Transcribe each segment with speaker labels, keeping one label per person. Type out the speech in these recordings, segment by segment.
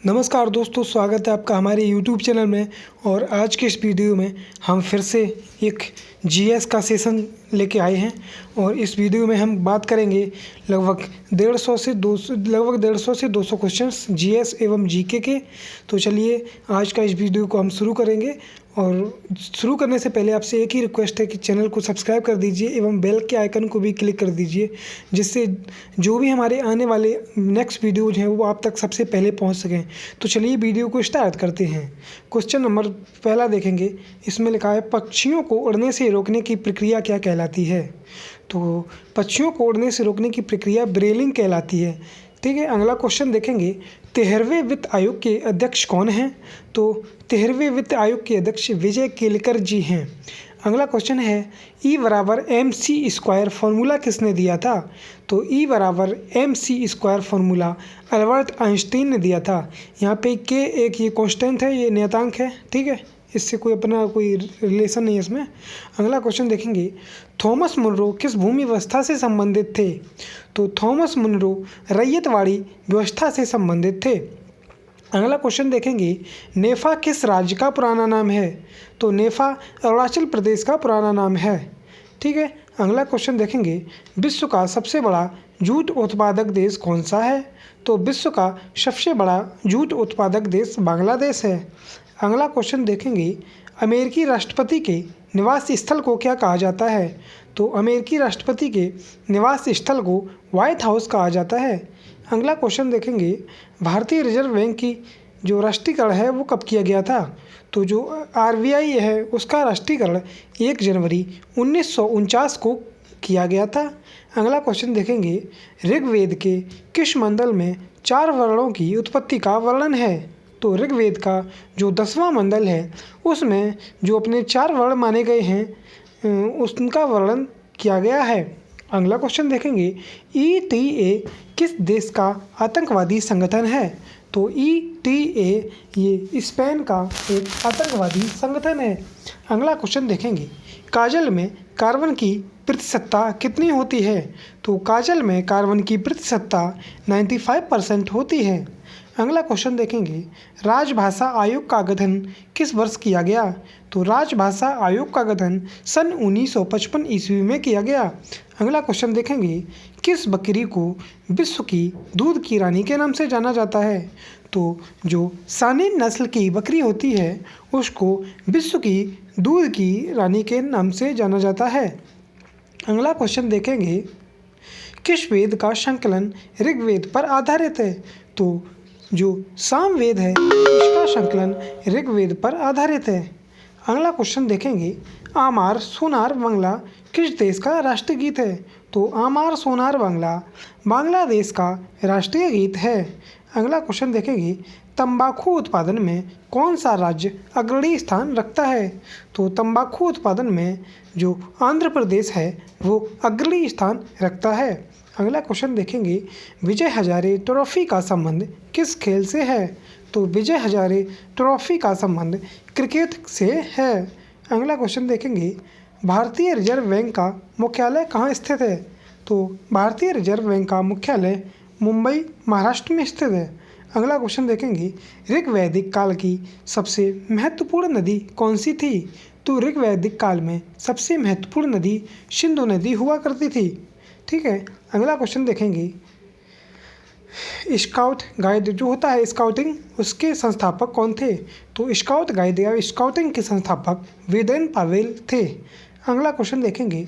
Speaker 1: नमस्कार दोस्तों, स्वागत है आपका हमारे यूट्यूब चैनल में। और आज के इस वीडियो में हम फिर से एक जीएस का सेशन लेके आए हैं। और इस वीडियो में हम बात करेंगे लगभग 150 से 200 क्वेश्चंस जीएस एवं जीके के। तो चलिए आज का इस वीडियो को हम शुरू करेंगे। और शुरू करने से पहले आपसे एक ही रिक्वेस्ट है कि चैनल को सब्सक्राइब कर दीजिए एवं बेल के आइकन को भी क्लिक कर दीजिए, जिससे जो भी हमारे आने वाले नेक्स्ट वीडियोज़ हैं वो आप तक सबसे पहले पहुंच सकें। तो चलिए वीडियो को स्टार्ट करते हैं। क्वेश्चन नंबर पहला देखेंगे। इसमें लिखा है पक्षियों को उड़ने से रोकने की प्रक्रिया क्या कहलाती है। तो पक्षियों को उड़ने से रोकने की प्रक्रिया ब्रेलिंग कहलाती है। ठीक है, अगला क्वेश्चन देखेंगे। 13वें वित्त आयोग के अध्यक्ष कौन हैं। तो 13वें वित्त आयोग के अध्यक्ष विजय केलकर जी हैं। अगला क्वेश्चन है E=mc² फार्मूला किसने दिया था। तो E=mc² फार्मूला अल्बर्ट आइंस्टीन ने दिया था। यहाँ पे के एक ये कांस्टेंट है, ये नियतांक है। ठीक है, इससे कोई रिलेशन नहीं है इसमें। अगला क्वेश्चन देखेंगे। थॉमस मुनरो किस भूमि व्यवस्था से संबंधित थे। तो थॉमस मुनरो रैयतवाड़ी व्यवस्था से संबंधित थे। अगला क्वेश्चन देखेंगे। नेफा किस राज्य का पुराना नाम है। तो नेफा अरुणाचल प्रदेश का पुराना नाम है। ठीक है, अगला क्वेश्चन देखेंगे। विश्व का सबसे बड़ा जूट उत्पादक देश कौन सा है। तो विश्व का सबसे बड़ा जूट उत्पादक देश बांग्लादेश है। अगला क्वेश्चन देखेंगे। अमेरिकी राष्ट्रपति के निवास स्थल को क्या कहा जाता है। तो अमेरिकी राष्ट्रपति के निवास स्थल को व्हाइट हाउस कहा जाता है। अगला क्वेश्चन देखेंगे। भारतीय रिजर्व बैंक की जो राष्ट्रीयकरण है वो कब किया गया था। तो जो आरबीआई है उसका राष्ट्रीयकरण 1 जनवरी 1949 को किया गया था। अगला क्वेश्चन देखेंगे। ऋग्वेद के किस मंडल में 4 वर्णों की उत्पत्ति का वर्णन है। तो ऋग्वेद का जो 10वां मंडल है उसमें जो अपने 4 वर्ण माने गए हैं उनका वर्णन किया गया है। अगला क्वेश्चन देखेंगे। ETA किस देश का आतंकवादी संगठन है। तो ETA ये स्पेन का एक आतंकवादी संगठन है। अगला क्वेश्चन देखेंगे। काजल में कार्बन की प्रतिशतता कितनी होती है। तो काजल में कार्बन की प्रतिशतता 95% होती है। अगला क्वेश्चन देखेंगे। राजभाषा आयोग का गठन किस वर्ष किया गया। तो राजभाषा आयोग का गठन सन 1955 ईस्वी में किया गया। अगला क्वेश्चन देखेंगे। किस बकरी को विश्व की दूध की रानी के नाम से जाना जाता है। तो जो सानेन नस्ल की बकरी होती है उसको विश्व की दूध की रानी के नाम से जाना जाता है। अगला क्वेश्चन देखेंगे। किस वेद का संकलन ऋग्वेद पर आधारित है। तो जो सामवेद है इसका संकलन ऋग्वेद पर आधारित है। अगला क्वेश्चन देखेंगे। आमार सोनार बांग्ला किस देश का राष्ट्रीय गीत है। तो आमार सोनार बांग्ला बांग्लादेश का राष्ट्रीय गीत है। अगला क्वेश्चन देखेंगे। तंबाकू उत्पादन में कौन सा राज्य अग्रणी स्थान रखता है। तो तंबाकू उत्पादन में जो आंध्र प्रदेश है वो अग्रणी स्थान रखता है। अगला क्वेश्चन देखेंगे। विजय हजारे ट्रॉफी का संबंध किस खेल से है। तो विजय हजारे ट्रॉफी का संबंध क्रिकेट से है। अगला क्वेश्चन देखेंगे। भारतीय रिजर्व बैंक का मुख्यालय कहाँ स्थित है। तो भारतीय रिजर्व बैंक का मुख्यालय मुंबई महाराष्ट्र में स्थित है। अगला क्वेश्चन देखेंगे। ऋग्वैदिक काल की सबसे महत्वपूर्ण नदी कौन सी थी। तो ऋग्वैदिक काल में सबसे महत्वपूर्ण नदी सिंधु नदी हुआ करती थी। ठीक है, अगला क्वेश्चन देखेंगे। स्काउट गाइड जो होता है स्काउटिंग, उसके संस्थापक कौन थे। तो स्काउट गाइड या स्काउटिंग के संस्थापक वेदेन पावेल थे। अगला क्वेश्चन देखेंगे।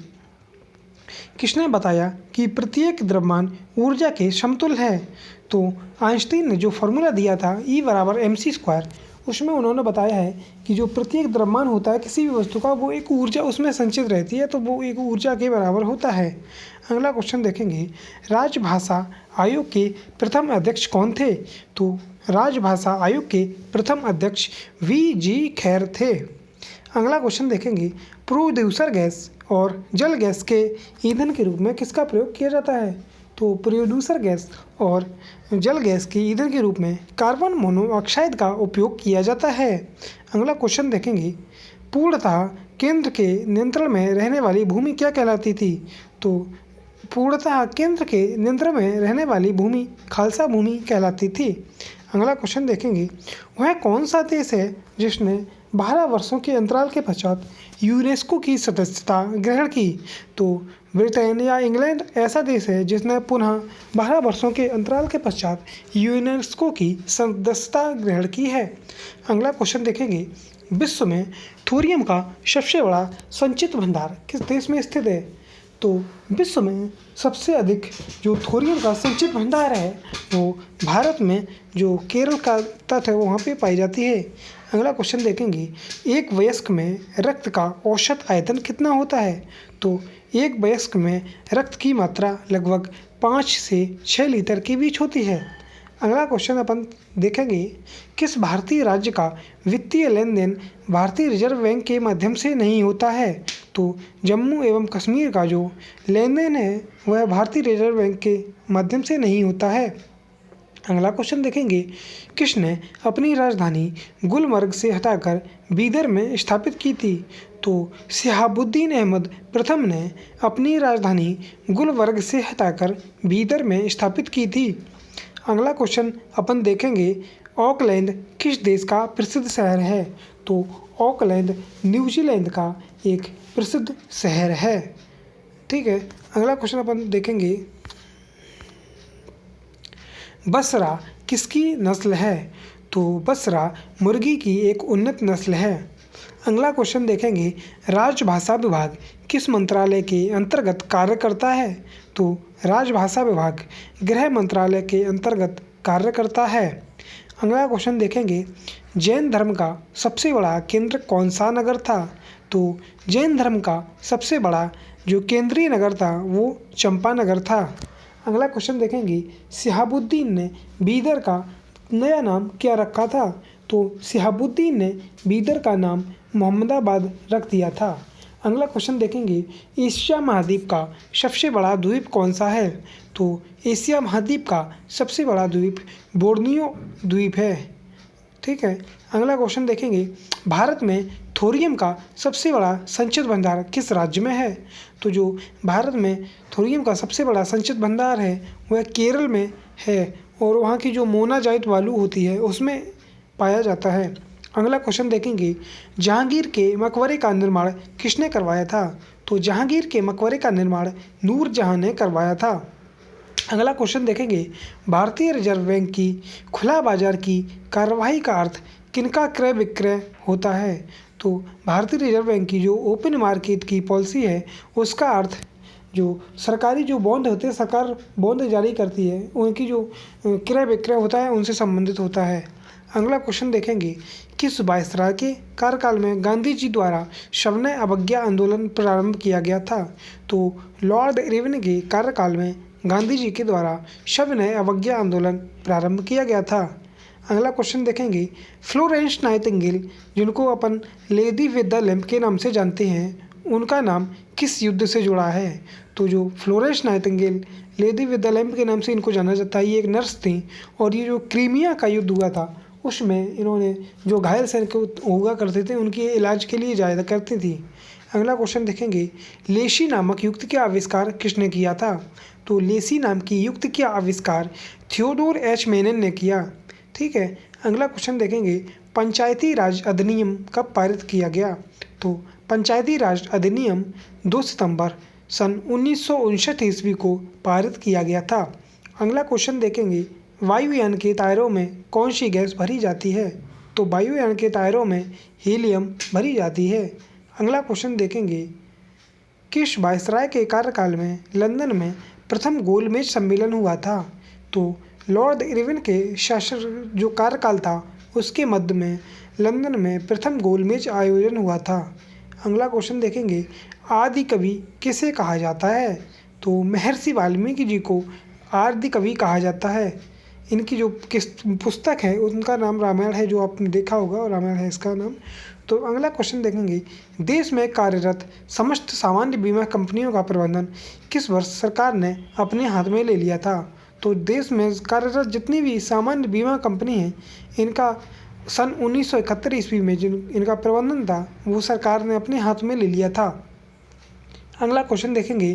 Speaker 1: किसने बताया कि प्रत्येक द्रव्यमान ऊर्जा के समतुल्य है। तो आइंस्टीन ने जो फार्मूला दिया था E=mc², उसमें उन्होंने बताया है कि जो प्रत्येक द्रव्यमान होता है किसी भी वस्तु का वो एक ऊर्जा उसमें संचित रहती है, तो वो एक ऊर्जा के बराबर होता है। अगला क्वेश्चन देखेंगे। राजभाषा आयोग के प्रथम अध्यक्ष कौन थे। तो राजभाषा आयोग के प्रथम अध्यक्ष VG खैर थे। अगला क्वेश्चन देखेंगे। प्रोड्यूसर गैस और जल गैस के ईंधन के रूप में किसका प्रयोग किया जाता है। तो प्रोड्यूसर गैस और जल गैस के ईंधन के रूप में कार्बन मोनोऑक्साइड का उपयोग किया जाता है। अगला क्वेश्चन देखेंगे। पूर्णतः केंद्र के नियंत्रण में रहने वाली भूमि क्या कहलाती थी। तो पूर्णतः केंद्र के नियंत्रण में रहने वाली भूमि खालसा भूमि कहलाती थी। अगला क्वेश्चन देखेंगे, वह कौन सा देश है जिसने 12 वर्षों के अंतराल के पश्चात यूनेस्को की सदस्यता ग्रहण की? तो ब्रिटेन या इंग्लैंड ऐसा देश है जिसने पुनः 12 वर्षों के अंतराल के पश्चात यूनेस्को की सदस्यता ग्रहण की है। अगला क्वेश्चन देखेंगे, विश्व में थोरियम का सबसे बड़ा संचित भंडार किस देश में स्थित है? तो विश्व में सबसे अधिक जो थोरियम का संचित भंडार है वो भारत में जो केरल का तट है वहाँ पे पाई जाती है। अगला क्वेश्चन देखेंगे, एक वयस्क में रक्त का औसत आयतन कितना होता है? तो एक वयस्क में रक्त की मात्रा लगभग 5 से 6 लीटर के बीच होती है। अगला क्वेश्चन अपन देखेंगे, किस भारतीय राज्य का वित्तीय लेन देन भारतीय रिजर्व बैंक के माध्यम से नहीं होता है? तो जम्मू एवं कश्मीर का जो लेन देन है वह भारतीय रिजर्व बैंक के माध्यम से नहीं होता है। अगला क्वेश्चन देखेंगे, किसने अपनी राजधानी गुलमर्ग से हटाकर बीदर में स्थापित की थी? तो शहाबुद्दीन अहमद प्रथम ने अपनी राजधानी गुलबर्ग से हटाकर बीदर में स्थापित की थी। अगला क्वेश्चन अपन देखेंगे, ऑकलैंड किस देश का प्रसिद्ध शहर है? तो ऑकलैंड न्यूजीलैंड का एक प्रसिद्ध शहर है। ठीक है, अगला क्वेश्चन अपन देखेंगे, बसरा किसकी नस्ल है? तो बसरा मुर्गी की एक उन्नत नस्ल है। अगला क्वेश्चन देखेंगे, राजभाषा विभाग किस मंत्रालय के अंतर्गत कार्य करता है? तो राजभाषा विभाग गृह मंत्रालय के अंतर्गत कार्य करता है। अगला क्वेश्चन देखेंगे, जैन धर्म का सबसे बड़ा केंद्र कौन सा नगर था? तो जैन धर्म का सबसे बड़ा जो केंद्रीय नगर था वो चंपानगर था। अगला क्वेश्चन देखेंगे, शहाबुद्दीन ने बीदर का नया नाम क्या रखा था? तो शहाबुद्दीन ने बीदर का नाम मोहम्मदाबाद रख दिया था। अगला क्वेश्चन देखेंगे, एशिया महाद्वीप का सबसे बड़ा द्वीप कौन सा है? तो एशिया महाद्वीप का सबसे बड़ा द्वीप बोर्नियो द्वीप है। ठीक है, अगला क्वेश्चन देखेंगे, भारत में थोरियम का सबसे बड़ा संचित भंडार किस राज्य में है? तो जो भारत में थोरियम का सबसे बड़ा संचित भंडार है वह केरल में है और वहाँ की जो मोनाजाइट बालू होती है उसमें पाया जाता है। अगला क्वेश्चन देखेंगे, जहांगीर के मकबरे का निर्माण किसने करवाया था? तो जहांगीर के मकबरे का निर्माण नूरजहां ने करवाया था। अगला क्वेश्चन देखेंगे, भारतीय रिजर्व बैंक की खुला बाजार की कार्यवाही का अर्थ किनका क्रय विक्रय होता है? तो भारतीय रिजर्व बैंक की जो ओपन मार्केट की पॉलिसी है उसका अर्थ जो सरकारी जो बॉन्ड होते हैं, सरकार बॉन्ड जारी करती है, उनकी जो क्रय विक्रय होता है उनसे संबंधित होता है। अगला क्वेश्चन देखेंगे, किस वायसराय के कार्यकाल में गांधी जी द्वारा सविनय अवज्ञा आंदोलन प्रारंभ किया गया था? तो लॉर्ड इरविन के कार्यकाल में गांधी जी के द्वारा सविनय अवज्ञा आंदोलन प्रारंभ किया गया था। अगला क्वेश्चन देखेंगे, फ्लोरेंस नाइटिंगेल जिनको अपन लेडी विद द लैम्प के नाम से जानते हैं उनका नाम किस युद्ध से जुड़ा है? तो जो Florence Nightingale lady with the lamp के नाम से इनको जाना जाता है, ये एक नर्स थी और ये जो क्रीमिया का युद्ध हुआ था उसमें इन्होंने जो घायल सैनिक हुआ करते थे उनके इलाज के लिए जाया करती थी। अगला क्वेश्चन देखेंगे, लेसी नामक युक्त का आविष्कार किसने किया था? तो लेसी नाम की युक्त का आविष्कार थियोडोर एच मेनन ने किया। ठीक है, अगला क्वेश्चन देखेंगे, पंचायती राज अधिनियम कब पारित किया गया? तो पंचायती राज अधिनियम 2 सितंबर सन 1959 ईस्वी को पारित किया गया था। अगला क्वेश्चन देखेंगे, वायुयान के टायरों में कौन सी गैस भरी जाती है? तो वायुयान के टायरों में हीलियम भरी जाती है। अगला क्वेश्चन देखेंगे, किस वायसराय के कार्यकाल में लंदन में प्रथम गोलमेज सम्मेलन हुआ था? तो लॉर्ड इरविन के शासन जो कार्यकाल था उसके मध्य में लंदन में प्रथम गोलमेज आयोजन हुआ था। अगला क्वेश्चन देखेंगे, आदि कवि किसे कहा जाता है? तो महर्षि वाल्मीकि जी को आदि कवि कहा जाता है। इनकी जो पुस्तक है उनका नाम रामायण है, जो आपने देखा होगा, रामायण है इसका नाम। तो अगला क्वेश्चन देखेंगे, देश में कार्यरत समस्त सामान्य बीमा कंपनियों का प्रबंधन किस वर्ष सरकार ने अपने हाथ में ले लिया था? तो देश में कार्यरत जितनी भी सामान्य बीमा कंपनी हैं इनका सन 1971 ईस्वी में जिन इनका प्रबंधन था वो सरकार ने अपने हाथ में ले लिया था। अगला क्वेश्चन देखेंगे,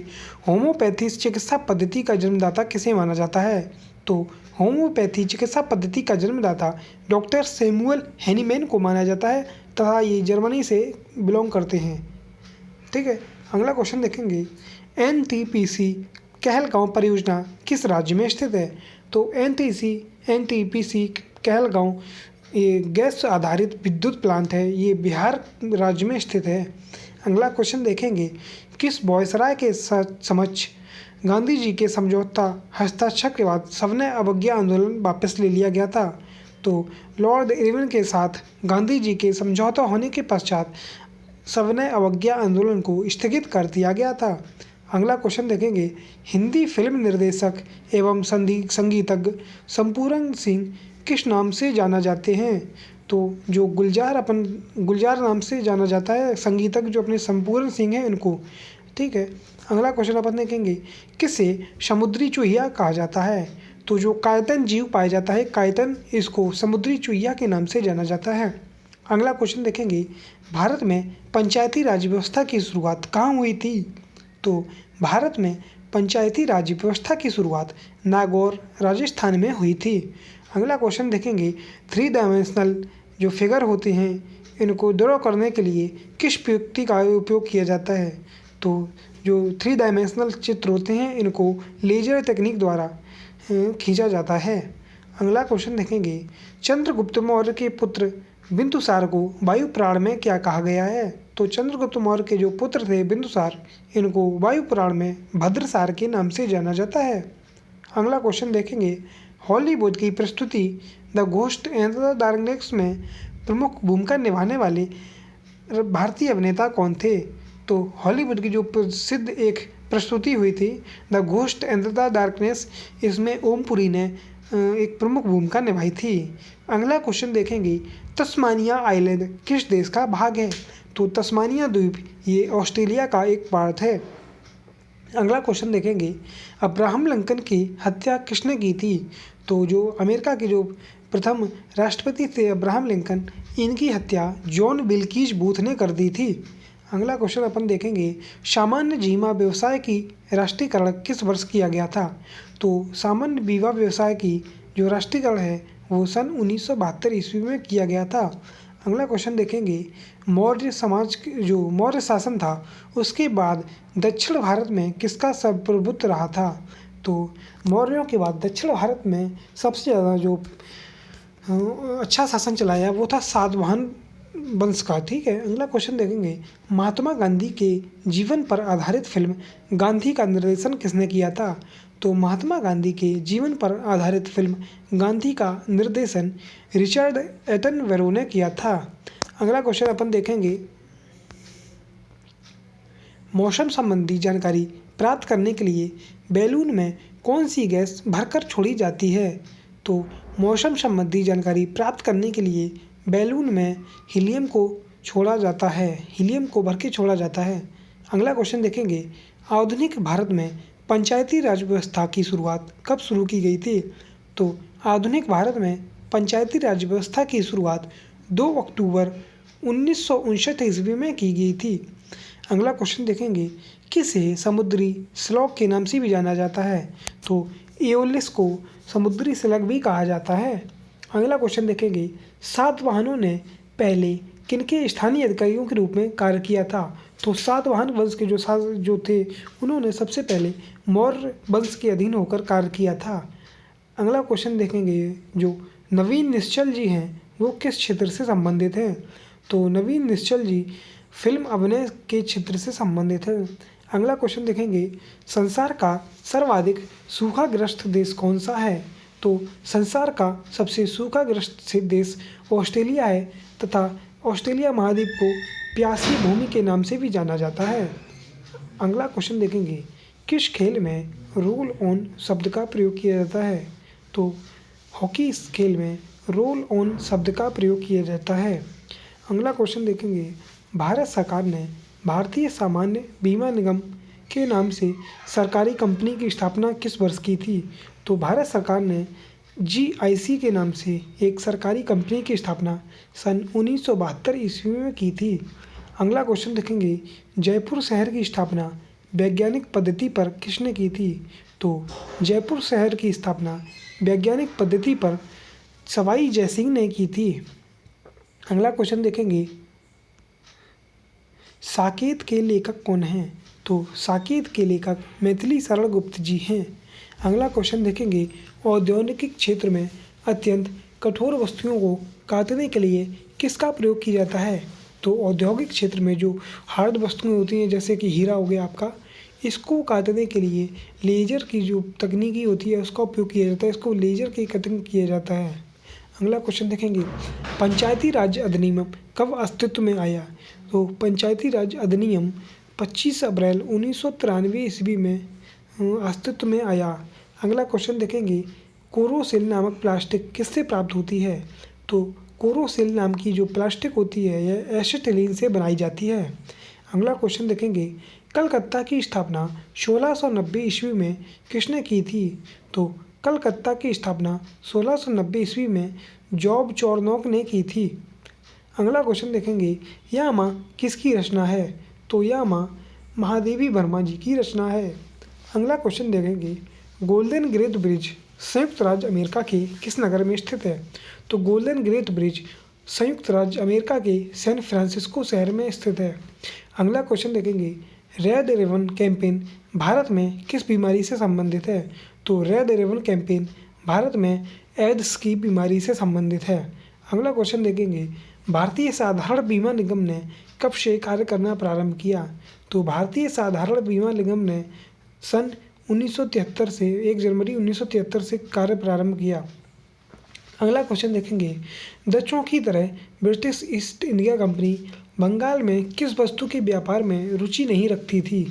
Speaker 1: होम्योपैथी चिकित्सा पद्धति का जन्मदाता किसे माना जाता है? तो होम्योपैथी चिकित्सा पद्धति का जन्मदाता डॉक्टर सैमुअल हैनीमैन को माना जाता है तथा ये जर्मनी से बिलोंग करते हैं। ठीक है, अगला क्वेश्चन देखेंगे, एनटीपीसी कहलगांव परियोजना किस राज्य में स्थित है? तो एनटीपीसी कहलगांव ये गैस आधारित विद्युत प्लांट है, ये बिहार राज्य में स्थित है। अगला क्वेश्चन देखेंगे, किस वायसराय के समक्ष गांधी जी के समझौता हस्ताक्षर के बाद सविनय अवज्ञा आंदोलन वापस ले लिया गया था? तो लॉर्ड इरविन के साथ गांधी जी के समझौता होने के पश्चात सविनय अवज्ञा आंदोलन को स्थगित कर दिया गया था। अगला क्वेश्चन देखेंगे, हिंदी फिल्म निर्देशक एवं संगीतज्ञ संपूर्ण सिंह किस नाम से जाना जाते हैं? तो जो गुलजार नाम से जाना जाता है संगीतज्ञ जो अपने संपूर्ण सिंह हैं इनको। ठीक है, अगला क्वेश्चन अपन देखेंगे, किसे समुद्री चूहिया कहा जाता है? तो जो कायतन जीव पाया जाता है कायतन, इसको समुद्री चूहिया के नाम से जाना जाता है। अगला क्वेश्चन देखेंगे, भारत में पंचायती राज व्यवस्था की शुरुआत कहाँ हुई थी? तो भारत में पंचायती राज व्यवस्था की शुरुआत नागौर राजस्थान में हुई थी। अगला क्वेश्चन देखेंगे, 3 डायमेंशनल जो फिगर होते हैं इनको ड्रॉ करने के लिए किस प्रयुक्ति का उपयोग किया जाता है? तो जो 3 डायमेंशनल चित्र होते हैं इनको लेजर तकनीक द्वारा खींचा जाता है। अगला क्वेश्चन देखेंगे, चंद्रगुप्त मौर्य के पुत्र बिंदुसार को वायु पुराण में क्या कहा गया है? तो चंद्रगुप्त मौर्य के जो पुत्र थे बिंदुसार, इनको वायु पुराण में भद्रसार के नाम से जाना जाता है। अगला क्वेश्चन देखेंगे, हॉलीवुड की प्रस्तुति the ghost and the darkness में प्रमुख भूमिका निभाने वाले भारतीय अभिनेता कौन थे? तो हॉलीवुड की जो प्रसिद्ध एक प्रस्तुति हुई थी the ghost and the darkness, इसमें ओम पुरी ने एक प्रमुख भूमिका निभाई थी। अगला क्वेश्चन देखेंगे, तस्मानिया आइलैंड किस देश का भाग है? तो तस्मानिया द्वीप ये ऑस्ट्रेलिया का एक पार्ट है। अगला क्वेश्चन देखेंगे, अब्राहम लिंकन की हत्या किसने की थी? तो जो अमेरिका के जो प्रथम राष्ट्रपति थे अब्राहम लिंकन, इनकी हत्या जॉन विल्कीज बूथ ने कर दी थी। अगला क्वेश्चन अपन देखेंगे, सामान्य बीमा व्यवसाय की राष्ट्रीयकरण किस वर्ष किया गया था? तो सामान्य बीमा व्यवसाय की जो राष्ट्रीयकरण है वो सन 1972 ईस्वी में किया गया था। अगला क्वेश्चन देखेंगे, मौर्य समाज जो मौर्य शासन था उसके बाद दक्षिण भारत में किसका सर्वप्रभुत्व रहा था? तो मौर्यों के बाद दक्षिण भारत में सबसे ज़्यादा जो अच्छा शासन चलाया वो था सातवाहन वंश का। ठीक है, अगला क्वेश्चन देखेंगे, महात्मा गांधी के जीवन पर आधारित फिल्म गांधी का निर्देशन किसने किया था? तो महात्मा गांधी के जीवन पर आधारित फिल्म गांधी का निर्देशन रिचर्ड एटनबरो ने किया था। अगला क्वेश्चन अपन देखेंगे, मौसम संबंधी जानकारी प्राप्त करने के लिए बैलून में कौन सी गैस भरकर छोड़ी जाती है? तो मौसम संबंधी जानकारी प्राप्त करने के लिए बैलून में हीलियम को भर के छोड़ा जाता है। अगला क्वेश्चन देखेंगे, आधुनिक भारत में पंचायती राज व्यवस्था की शुरुआत कब शुरू की गई थी? तो आधुनिक भारत में पंचायती राज व्यवस्था की शुरुआत 2 अक्टूबर 1959 ईस्वी में की गई थी। अगला क्वेश्चन देखेंगे, किसे समुद्री स्लॉग के नाम से भी जाना जाता है? तो एओलिस को समुद्री स्लग भी कहा जाता है। अगला क्वेश्चन देखेंगे, सातवाहनों ने पहले किनके स्थानीय अधिकारियों के रूप में कार्य किया था? तो सातवाहन वंश के जो थे उन्होंने सबसे पहले मौर्य वंश के अधीन होकर कार्य किया था। अगला क्वेश्चन देखेंगे, जो नवीन निश्चल जी हैं वो किस क्षेत्र से संबंधित हैं? तो नवीन निश्चल जी फिल्म अभिनय के क्षेत्र से संबंधित है। अगला क्वेश्चन देखेंगे, संसार का सर्वाधिक सूखाग्रस्त देश कौन सा है? तो संसार का सबसे सूखाग्रस्त देश ऑस्ट्रेलिया है तथा ऑस्ट्रेलिया महाद्वीप को प्यासी भूमि के नाम से भी जाना जाता है। अगला क्वेश्चन देखेंगे, किस खेल में रोल ऑन शब्द का प्रयोग किया जाता है? तो हॉकी इस खेल में रोल ऑन शब्द का प्रयोग किया जाता है। अगला क्वेश्चन देखेंगे, भारत सरकार ने भारतीय सामान्य बीमा निगम के नाम से सरकारी कंपनी की स्थापना किस वर्ष की थी? तो भारत सरकार ने GIC के नाम से एक सरकारी कंपनी की स्थापना सन 1972 ईस्वी में की थी। अगला क्वेश्चन देखेंगे, जयपुर शहर की स्थापना वैज्ञानिक पद्धति पर किसने की थी? तो जयपुर शहर की स्थापना वैज्ञानिक पद्धति पर सवाई जयसिंह ने की थी? अगला क्वेश्चन देखेंगे, साकेत के लेखक कौन हैं? तो साकेत के लेखक मैथिली शरण गुप्त जी हैं। अगला क्वेश्चन देखेंगे, औद्योगिक क्षेत्र में अत्यंत कठोर वस्तुओं को काटने के लिए किसका प्रयोग किया जाता है? तो औद्योगिक क्षेत्र में जो हार्ड वस्तुएं होती हैं, जैसे कि हीरा हो गया आपका, इसको काटने के लिए लेजर की जो तकनीकी होती है उसका उपयोग किया जाता है। इसको लेजर की कटिंग किया जाता है। अगला क्वेश्चन देखेंगे, पंचायती राज अधिनियम कब अस्तित्व में आया? तो पंचायती राज अधिनियम 25 अप्रैल 1993 ईस्वी में अस्तित्व में आया। अगला क्वेश्चन देखेंगे, कोरोसिल नामक प्लास्टिक किससे प्राप्त होती है? तो कोरोसिल नाम की जो प्लास्टिक होती है यह एसिटिलीन से बनाई जाती है। अगला क्वेश्चन देखेंगे, कलकत्ता की स्थापना 1690 ईस्वी में किसने की थी? तो कलकत्ता की स्थापना 1690 ईस्वी में जॉब चॉर्नोक ने की थी। अगला क्वेश्चन देखेंगे, यह माँ किसकी रचना है? तो यह माँ महादेवी वर्मा जी की रचना है। अगला क्वेश्चन देखेंगे, गोल्डन गेट ब्रिज संयुक्त राज्य अमेरिका के किस नगर में स्थित है? तो गोल्डन गेट ब्रिज संयुक्त राज्य अमेरिका के सैन फ्रांसिस्को शहर में स्थित है। अगला क्वेश्चन देखेंगे, रेड रिबन कैंपेन भारत में किस बीमारी से संबंधित है? तो रेड रिबन कैंपेन भारत में एड्स की बीमारी से संबंधित है। अगला क्वेश्चन देखेंगे, भारतीय साधारण बीमा निगम ने कब से कार्य करना प्रारंभ किया? तो भारतीय साधारण बीमा निगम ने सन 1973 से 1 जनवरी 1973 से कार्य प्रारंभ किया। अगला क्वेश्चन देखेंगे, डचों की तरह British East India company Bengal में किस वस्तु के व्यापार में रुचि नहीं रखती थी?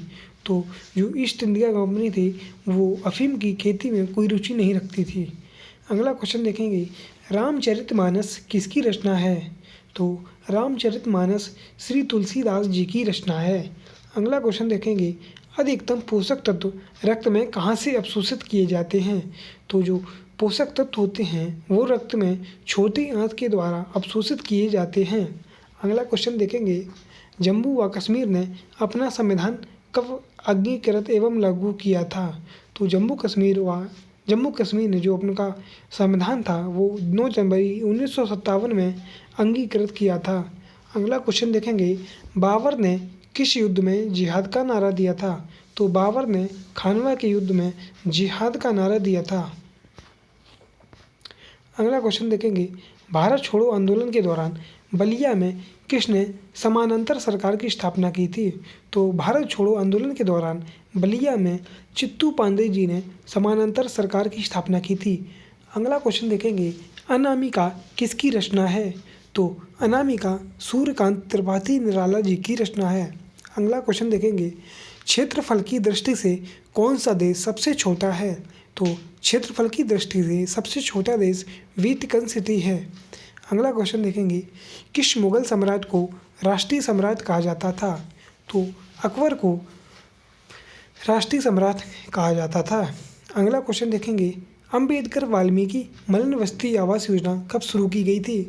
Speaker 1: तो जो ईस्ट इंडिया कंपनी थी वो अफीम की खेती में कोई रुचि नहीं रखती थी। अगला क्वेश्चन देखेंगे, रामचरितमानस किसकी रचना है? तो रामचरितमानस श्री तुलसीदास जी की रचना है। अगला क्वेश्चन देखेंगे, अधिकतम पोषक तत्व रक्त में कहाँ से अवशोषित किए जाते हैं? तो जो पोषक तत्व होते हैं वो रक्त में छोटी आंत के द्वारा अवशोषित किए जाते हैं। अगला क्वेश्चन देखेंगे, जम्मू व कश्मीर ने अपना संविधान कब अंगीकृत एवं लागू किया था? तो जम्मू कश्मीर ने जो अपना संविधान था वो 9 जनवरी 1957 में अंगीकृत किया था। अगला क्वेश्चन देखेंगे, बाबर ने किस युद्ध में जिहाद का नारा दिया था? तो बाबर ने खानवा के युद्ध में जिहाद का नारा दिया था। अगला क्वेश्चन देखेंगे, भारत छोड़ो आंदोलन के दौरान बलिया में किसने समानांतर सरकार की स्थापना की थी? तो भारत छोड़ो आंदोलन के दौरान बलिया में चित्तू पांडे जी ने समानांतर सरकार की स्थापना की थी। अगला क्वेश्चन देखेंगे, अनामिका किसकी रचना है? तो अनामिका सूर्यकांत त्रिपाठी निराला जी की रचना है। अगला क्वेश्चन देखेंगे, क्षेत्रफल की दृष्टि से कौन सा देश सबसे छोटा है? तो क्षेत्रफल की दृष्टि से सबसे छोटा देश वेटिकन सिटी है। अगला क्वेश्चन देखेंगे, किस मुगल सम्राट को राष्ट्रीय सम्राट कहा जाता था? तो अकबर को राष्ट्रीय सम्राट कहा जाता था। अगला क्वेश्चन देखेंगे, अंबेडकर वाल्मीकि मलिन बस्ती आवास योजना कब शुरू की गई थी?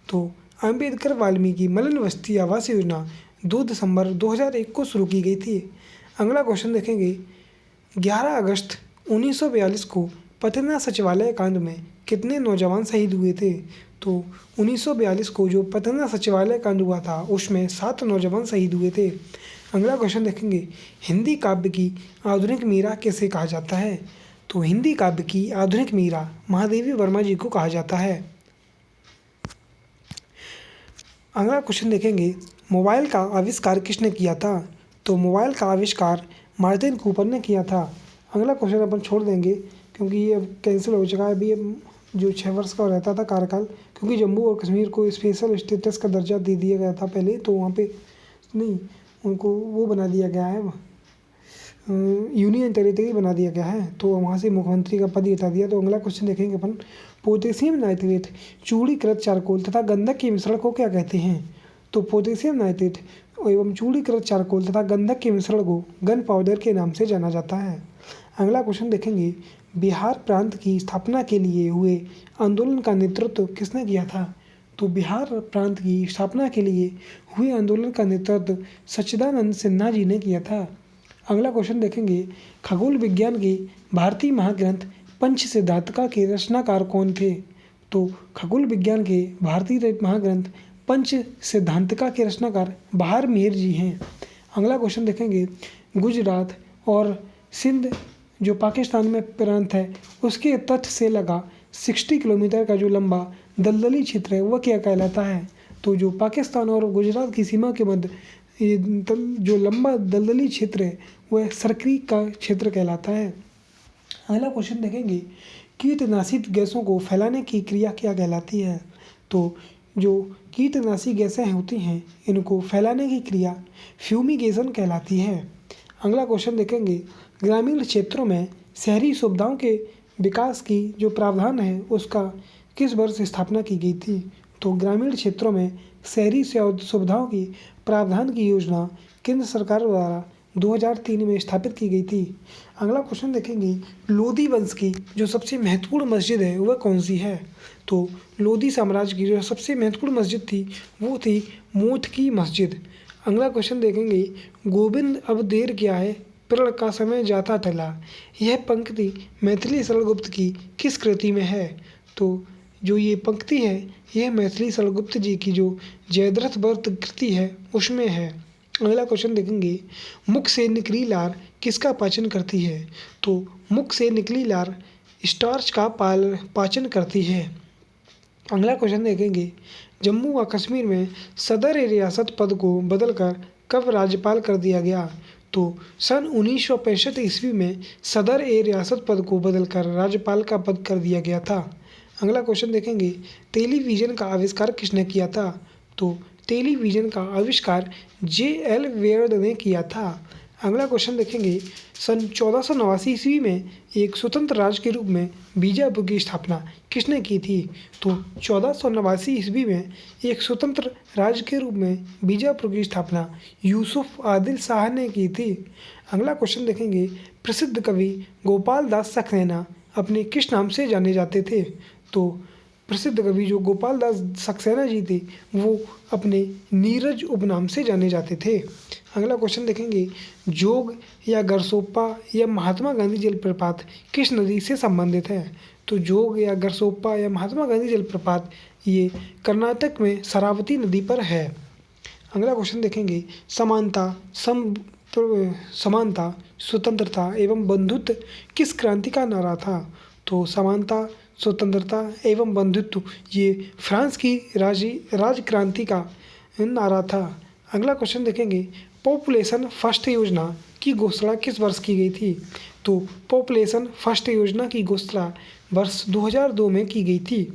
Speaker 1: तो अंबेडकर वाल्मीकि मलिन बस्ती आवास योजना 2 दिसंबर 2001 को शुरू की गई थी। अगला क्वेश्चन देखेंगे, 11 अगस्त 1942 को पटना सचिवालय कांड में कितने नौजवान शहीद हुए थे? तो 1942 को जो पटना सचिवालय कांड हुआ था उसमें 7 नौजवान शहीद हुए थे। अगला क्वेश्चन देखेंगे, हिंदी काव्य की आधुनिक मीरा किसे कहा जाता है? तो हिंदी काव्य की आधुनिक मीरा महादेवी वर्मा जी को कहा जाता है। अगला क्वेश्चन देखेंगे, मोबाइल का आविष्कार किसने किया था? तो मोबाइल का आविष्कार मार्टिन कूपर ने किया था। अगला क्वेश्चन अपन छोड़ देंगे क्योंकि ये अब कैंसिल हो चुका है। अभी जो 6 वर्ष का रहता था कार्यकाल, क्योंकि जम्मू और कश्मीर को स्पेशल स्टेटस का दर्जा दे दिया गया था पहले, तो वहाँ पे नहीं, उनको वो बना दिया गया है, यूनियन टेरिटरी बना दिया गया है, तो वहाँ से मुख्यमंत्री का पद ही हटा दिया। तो अगला क्वेश्चन देखेंगे अपन, पोटेशियम नाइट्रेट चूड़ीकृत चारकोल तथा गंधक के मिश्रण को क्या कहते हैं? तो पोटेशियम नाइट्रेट एवं चूड़ीकृत चारकोल तथा गंधक के मिश्रण को गन पाउडर के नाम से जाना जाता है। अगला क्वेश्चन देखेंगे, बिहार प्रांत की स्थापना के लिए हुए आंदोलन का नेतृत्व किसने किया था? तो बिहार प्रांत की स्थापना के लिए हुए आंदोलन का नेतृत्व सच्चिदानंद सिन्हा जी ने किया था। अगला क्वेश्चन देखेंगे, खगोल विज्ञान के भारतीय महाग्रंथ पंच सिद्धांतिका के रचनाकार कौन थे? तो खगोल विज्ञान के भारतीय महाग्रंथ पंच सिद्धांतिका के रचनाकार बहार मिहिर जी हैं। अगला क्वेश्चन देखेंगे, गुजरात और सिंध जो पाकिस्तान में प्रांत है उसके तट से लगा 60 किलोमीटर का जो लंबा दलदली क्षेत्र है वह क्या कहलाता है? तो जो पाकिस्तान और गुजरात की सीमा के मध्य ये जो लंबा दलदली क्षेत्र है वह सरक्रीक का क्षेत्र कहलाता है। अगला क्वेश्चन देखेंगे, कीटनाशी गैसों को फैलाने की क्रिया क्या कहलाती है? तो जो कीटनाशी गैसें होती हैं इनको फैलाने की क्रिया फ्यूमिगेशन कहलाती है। अगला क्वेश्चन देखेंगे, ग्रामीण क्षेत्रों में शहरी सुविधाओं के विकास की जो प्रावधान है उसका किस वर्ष स्थापना की गई थी? तो ग्रामीण क्षेत्रों में शहरी सुविधाओं की प्रावधान की योजना केंद्र सरकार द्वारा 2003 में स्थापित की गई थी। अगला क्वेश्चन देखेंगे, लोधी वंश की जो सबसे महत्वपूर्ण मस्जिद है वह कौन सी है? तो लोधी साम्राज्य की जो सबसे महत्वपूर्ण मस्जिद थी वो थी मोठ की मस्जिद। अगला क्वेश्चन देखेंगे, गोविंद अब देर क्या है, प्रण का समय जाता टला। यह पंक्ति मैथिली शरलगुप्त की किस कृति में है? तो जो ये पंक्ति है यह मैथिली शरलगुप्त जी की जो जयद्रथ व्रत कृति है उसमें है। अगला क्वेश्चन देखेंगे, मुख से निकली लार किसका पाचन करती है? तो मुख से निकली लार स्टार्च का पाचन करती है। अगला क्वेश्चन देखेंगे, जम्मू व कश्मीर में सदर ए रियासत पद को बदलकर कब राज्यपाल कर दिया गया? तो सन 1965 ईस्वी में सदर ए रियासत पद को बदलकर राज्यपाल का पद कर दिया गया था। अगला क्वेश्चन देखेंगे, टेलीविज़न का आविष्कार किसने किया था? तो टेलीविज़न का आविष्कार J.L. वेयर्ड ने किया था। अगला क्वेश्चन देखेंगे, सन 1489 ईस्वी में एक स्वतंत्र राज्य के रूप में बीजापुर की स्थापना किसने की थी? तो 1489 ईस्वी में एक स्वतंत्र राज्य के रूप में बीजापुर की स्थापना यूसुफ आदिल शाह ने की थी। अगला क्वेश्चन देखेंगे, प्रसिद्ध कवि गोपाल दास सक्सेना अपने किस नाम से जाने जाते थे? तो प्रसिद्ध कवि जो गोपाल दास सक्सेना जी थे वो अपने नीरज उपनाम से जाने जाते थे। अगला क्वेश्चन देखेंगे, जोग या गरसोप्पा या महात्मा गांधी जलप्रपात किस नदी से संबंधित है? तो जोग या गरसोप्पा या महात्मा गांधी जलप्रपात ये कर्नाटक में शरावती नदी पर है। अगला क्वेश्चन देखेंगे, समानता स्वतंत्रता एवं बंधुत्व किस क्रांति का नारा था? तो समानता स्वतंत्रता एवं बंधुत्व ये फ्रांस की राज क्रांति का नारा था। अगला क्वेश्चन देखेंगे, पॉपुलेशन फर्स्ट योजना की घोषणा किस वर्ष की गई थी? तो पॉपुलेशन फर्स्ट योजना की घोषणा वर्ष 2002 में की गई थी।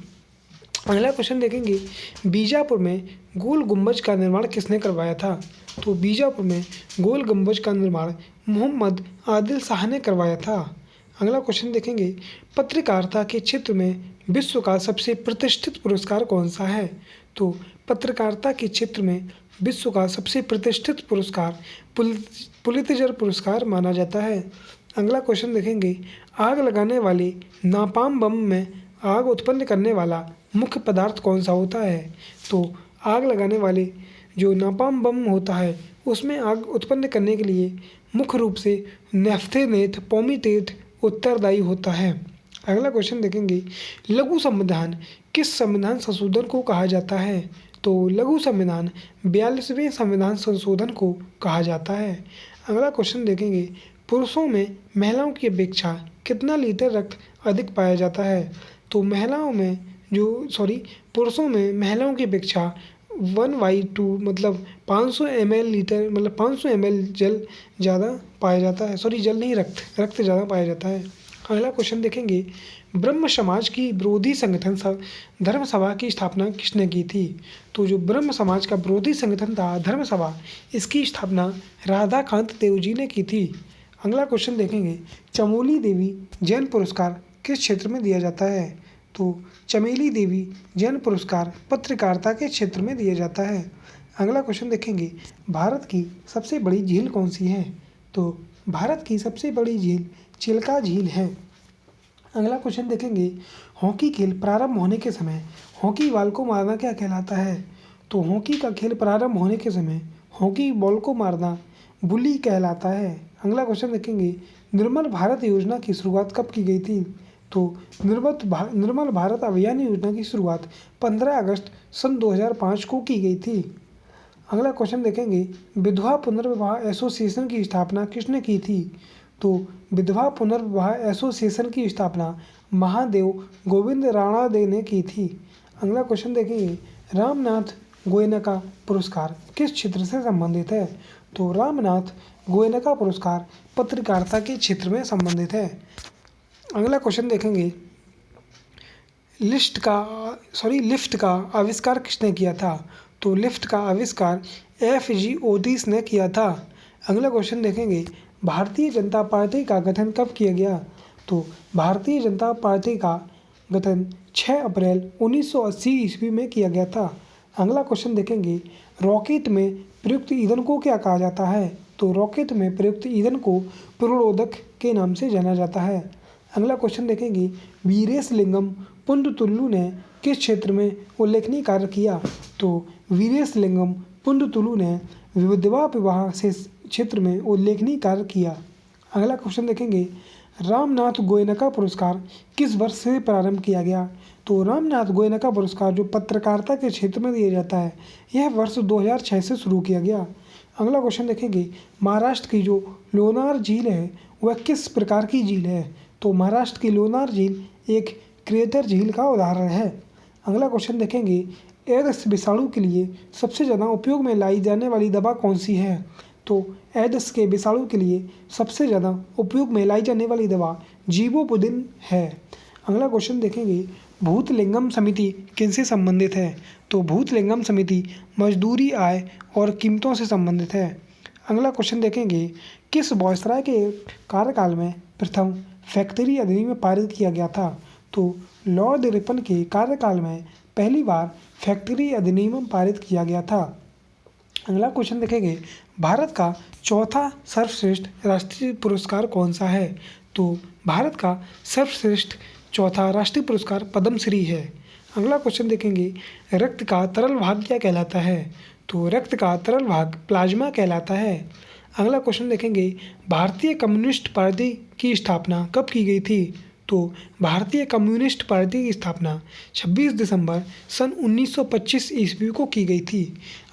Speaker 1: अगला क्वेश्चन देखेंगे, बीजापुर में गोल गुंबज का निर्माण किसने करवाया था? तो बीजापुर में गोल गुंबज का निर्माण मोहम्मद आदिल शाह ने करवाया था। अगला क्वेश्चन देखेंगे, पत्रकारिता के क्षेत्र में विश्व का सबसे प्रतिष्ठित पुरस्कार कौन सा है? तो पत्रकारिता के क्षेत्र में विश्व का सबसे प्रतिष्ठित पुरस्कार पुलित्जर पुरस्कार माना जाता है। अगला क्वेश्चन देखेंगे, आग लगाने वाले नापाम बम में आग उत्पन्न करने वाला मुख्य पदार्थ कौन सा होता है? तो आग लगाने वाले जो नापाम बम होता है उसमें आग उत्पन्न करने के लिए मुख्य रूप से नेफ्थेनेट पोमीटेट उत्तरदायी होता है। अगला क्वेश्चन देखेंगे, लघु संविधान किस संविधान संशोधन को कहा जाता है? तो लघु संविधान 42वें संविधान संशोधन को कहा जाता है। अगला क्वेश्चन देखेंगे, पुरुषों में महिलाओं की अपेक्षा कितना लीटर रक्त अधिक पाया जाता है? तो पुरुषों में महिलाओं की अपेक्षा 1/2 मतलब 500 ml लीटर मतलब 500 ml जल ज़्यादा पाया जाता है, जल नहीं रक्त ज़्यादा पाया जाता है। अगला क्वेश्चन देखेंगे, ब्रह्म समाज की विरोधी संगठन धर्म सभा की स्थापना किसने की थी? तो जो ब्रह्म समाज का विरोधी संगठन था धर्म सभा, इसकी स्थापना राधाकांत देव जी ने की थी। अगला क्वेश्चन देखेंगे, चमोली देवी जैन पुरस्कार किस क्षेत्र में दिया जाता है? तो चमेली देवी जैन पुरस्कार पत्रकारिता के क्षेत्र में दिया जाता है। अगला क्वेश्चन देखेंगे, भारत की सबसे बड़ी झील कौन सी है? तो भारत की सबसे बड़ी झील चिल्का झील है। अगला क्वेश्चन देखेंगे, हॉकी खेल प्रारंभ होने के समय हॉकी बॉल को मारना क्या कहलाता है? तो हॉकी का खेल प्रारंभ होने के समय हॉकी बॉल को मारना बुली कहलाता है। अगला क्वेश्चन देखेंगे, निर्मल भारत योजना की शुरुआत कब की गई थी? तो निर्मल भारत अभियान योजना की शुरुआत 15 अगस्त सन 2005 को की गई थी। अगला क्वेश्चन देखेंगे, विधवा पुनर्विवाह एसोसिएशन की स्थापना किसने की थी? तो विधवा पुनर्विवाह एसोसिएशन की स्थापना महादेव गोविंद राणादे ने की थी। अगला क्वेश्चन देखेंगे, रामनाथ गोयनका पुरस्कार किस क्षेत्र से संबंधित है? तो रामनाथ गोयनका पुरस्कार पत्रकारिता के क्षेत्र में संबंधित है। अगला क्वेश्चन देखेंगे, लिफ्ट का आविष्कार किसने किया था? तो लिफ्ट का आविष्कार FG ओटिस ने किया था। अगला क्वेश्चन देखेंगे, भारतीय जनता पार्टी का गठन कब किया गया? तो भारतीय जनता पार्टी का गठन 6 अप्रैल 1980 ईस्वी में किया गया था। अगला क्वेश्चन देखेंगे, रॉकेट में प्रयुक्त ईंधन को क्या कहा जाता है? तो रॉकेट में प्रयुक्त ईंधन को प्रणोदक के नाम से जाना जाता है। अगला क्वेश्चन देखेंगे, वीरेशलिंगम पुंतुतुलु ने किस क्षेत्र में उल्लेखनीय कार्य किया? तो वीरेशलिंगम पुंतुतुलु ने विधवा विवाह से क्षेत्र में उल्लेखनीय कार्य किया। अगला क्वेश्चन देखेंगे, रामनाथ गोयनका पुरस्कार किस वर्ष से प्रारंभ किया गया? तो रामनाथ गोयनका पुरस्कार जो पत्रकारिता के क्षेत्र में दिया जाता है, यह वर्ष 2006 से शुरू किया गया। अगला क्वेश्चन देखेंगे, महाराष्ट्र की जो लोनार झील है वह किस प्रकार की झील है? तो महाराष्ट्र की लोनार झील एक क्रेटर झील का उदाहरण है। अगला क्वेश्चन देखेंगे, एड्स विषाणु के लिए सबसे ज़्यादा उपयोग में लाई जाने वाली दवा कौन सी है? तो एड्स के विषाणु के लिए सबसे ज़्यादा उपयोग में लाई जाने वाली दवा जीवोपुदिन है। अगला क्वेश्चन देखेंगे, भूतलिंगम समिति किनसे संबंधित है? तो भूतलिंगम समिति मजदूरी, आय और कीमतों से संबंधित है। अगला क्वेश्चन देखेंगे, किस वायसराय के कार्यकाल में प्रथम फैक्ट्री अधिनियम पारित किया गया था? तो लॉर्ड रिपन के कार्यकाल में पहली बार फैक्ट्री अधिनियम पारित किया गया था। अगला क्वेश्चन देखेंगे, भारत का चौथा सर्वश्रेष्ठ राष्ट्रीय पुरस्कार कौन सा है? तो भारत का सर्वश्रेष्ठ चौथा राष्ट्रीय पुरस्कार पद्मश्री है। अगला क्वेश्चन देखेंगे, रक्त का तरल भाग क्या कहलाता है? तो रक्त का तरल भाग प्लाज्मा कहलाता है। अगला क्वेश्चन देखेंगे, भारतीय कम्युनिस्ट पार्टी की स्थापना कब की गई थी? तो भारतीय कम्युनिस्ट पार्टी की स्थापना 26 दिसंबर सन 1925 ईस्वी को की गई थी।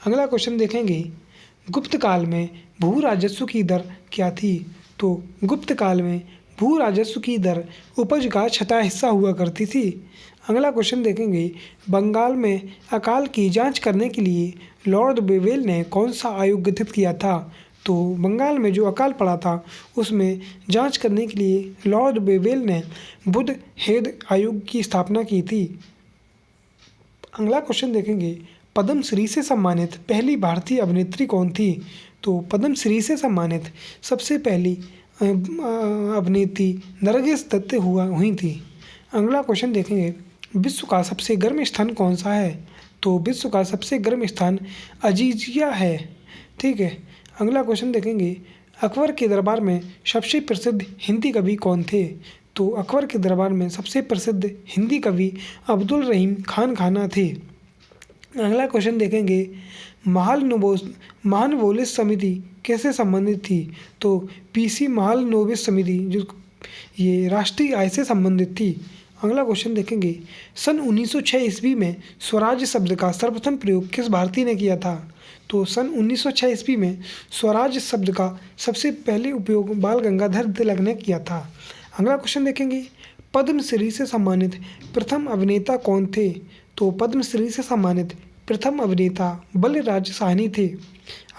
Speaker 1: अगला क्वेश्चन देखेंगे, गुप्त काल में भू राजस्व की दर क्या थी? तो गुप्त काल में भू राजस्व की दर उपज का 6वां हिस्सा हुआ करती थी। अगला क्वेश्चन देखेंगे, बंगाल में अकाल की जांच करने के लिए लॉर्ड बेवेल ने कौन सा आयोग गठित किया था? तो बंगाल में जो अकाल पड़ा था उसमें जांच करने के लिए लॉर्ड बेवेल ने बुध हेड आयोग की स्थापना की थी। अगला क्वेश्चन देखेंगे, पद्मश्री से सम्मानित पहली भारतीय अभिनेत्री कौन थी? तो पद्मश्री से सम्मानित सबसे पहली अभिनेत्री नरगिस दत्त हुई थी। अगला क्वेश्चन देखेंगे, विश्व का सबसे गर्म स्थान कौन सा है? तो विश्व का सबसे गर्म स्थान अजीजिया है। ठीक है। अगला क्वेश्चन देखेंगे, अकबर के दरबार में सबसे प्रसिद्ध हिंदी कवि कौन थे? तो अकबर के दरबार में सबसे प्रसिद्ध हिंदी कवि अब्दुल रहीम खान खाना थे। अगला क्वेश्चन देखेंगे, महालनोबिस समिति कैसे संबंधित थी? तो PC महालनोबिस समिति जो ये राष्ट्रीय आय से संबंधित थी। अगला क्वेश्चन देखेंगे, सन 1906 ईस्वी में स्वराज शब्द का सर्वप्रथम प्रयोग किस भारतीय ने किया था? तो सन 1906 ईस्वी में स्वराज शब्द का सबसे पहले उपयोग बाल गंगाधर तिलक ने किया था। अगला क्वेश्चन देखेंगे, पद्मश्री से सम्मानित प्रथम अभिनेता कौन थे? तो पद्मश्री से सम्मानित प्रथम अभिनेता बलराज साहनी थे।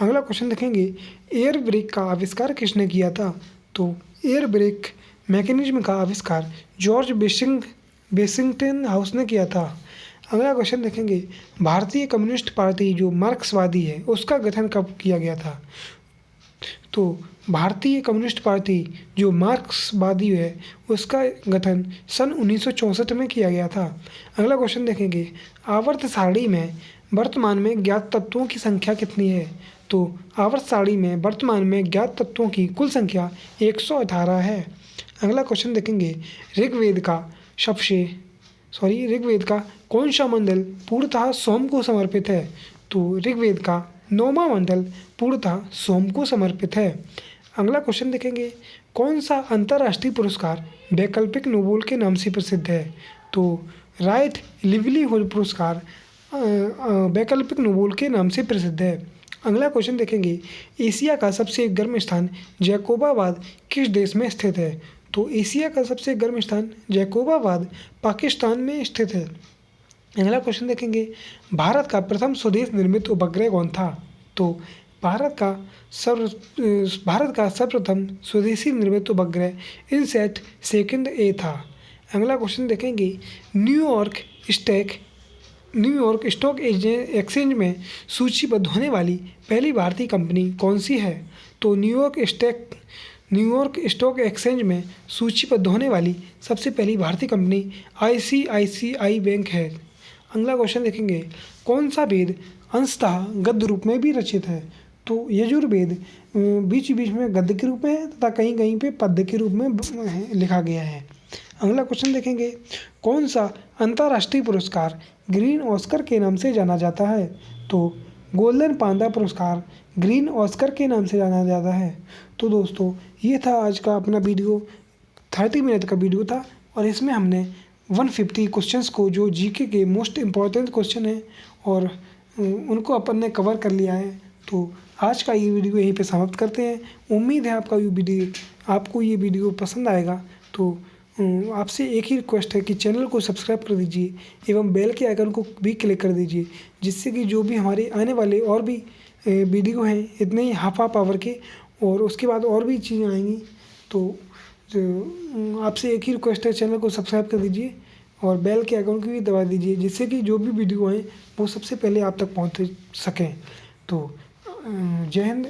Speaker 1: अगला क्वेश्चन देखेंगे, एयर ब्रेक का आविष्कार किसने किया था? तो एयर ब्रेक मैकेनिज्म का आविष्कार जॉर्ज वेशिंगटन हाउस ने किया था। अगला क्वेश्चन देखेंगे, भारतीय कम्युनिस्ट पार्टी जो मार्क्सवादी है उसका गठन कब किया गया था? तो भारतीय कम्युनिस्ट पार्टी जो मार्क्सवादी है उसका गठन सन 1964 में किया गया था। अगला क्वेश्चन देखेंगे, आवर्त सारणी में वर्तमान में ज्ञात तत्वों की संख्या कितनी है? तो आवर्त सारणी में वर्तमान में ज्ञात तत्वों की कुल संख्या 118 है। अगला क्वेश्चन देखेंगे, ऋग्वेद का कौन सा मंडल पूर्णतः सोम को समर्पित है? तो ऋग्वेद का 9वां मंडल पूर्णतः सोम को समर्पित है। अगला क्वेश्चन देखेंगे, कौन सा अंतर्राष्ट्रीय पुरस्कार वैकल्पिक नोबेल के नाम से प्रसिद्ध है? तो राइट लिवलीहुड पुरस्कार वैकल्पिक नोबेल के नाम से प्रसिद्ध है। अगला क्वेश्चन देखेंगे, एशिया का सबसे गर्म स्थान जैकोबाबाद किस देश में स्थित है? तो एशिया का सबसे गर्म स्थान जैकोबाबाद पाकिस्तान में स्थित है। अगला क्वेश्चन देखेंगे, भारत का प्रथम स्वदेश निर्मित उपग्रह कौन था? तो भारत का सर्वप्रथम स्वदेशी निर्मित उपग्रह इनसैट सेकंड ए था। अगला क्वेश्चन देखेंगे, न्यूयॉर्क स्टॉक एक्सचेंज में सूचीबद्ध होने वाली पहली भारतीय कंपनी कौन सी है? तो न्यूयॉर्क स्टॉक एक्सचेंज में सूचीबद्ध होने वाली सबसे पहली भारतीय कंपनी ICICI बैंक है। अगला क्वेश्चन देखेंगे, कौन सा वेद अंशतः गद्य रूप में भी रचित है? तो यजुर्वेद बीच बीच में गद्य के रूप में है तथा कहीं कहीं पे पद्य के रूप में लिखा गया है। अगला क्वेश्चन देखेंगे, कौन सा अंतर्राष्ट्रीय पुरस्कार ग्रीन ऑस्कर के नाम से जाना जाता है? तो गोल्डन पांडा पुरस्कार ग्रीन ऑस्कर के नाम से जाना जाता है। तो दोस्तों, ये था आज का अपना वीडियो, 30 मिनट का वीडियो था और इसमें हमने 150 क्वेश्चंस को, जो जीके के मोस्ट इम्पॉर्टेंट क्वेश्चन हैं और उनको अपन ने कवर कर लिया है। तो आज का ये वीडियो यहीं पे समाप्त करते हैं। उम्मीद है आपको ये वीडियो पसंद आएगा। तो आपसे एक ही रिक्वेस्ट है कि चैनल को सब्सक्राइब कर दीजिए एवं बेल के आइकन को भी क्लिक कर दीजिए, जिससे कि जो भी हमारे आने वाले और भी वीडियो हैं इतने ही हाफ आवर के और उसके बाद और भी चीज़ें आएंगी। तो आपसे एक ही रिक्वेस्ट है, चैनल को सब्सक्राइब कर दीजिए और बेल के आइकन को भी दबा दीजिए, जिससे कि जो भी वीडियो आएँ वो सबसे पहले आप तक पहुँच सकें। तो जय हिंद।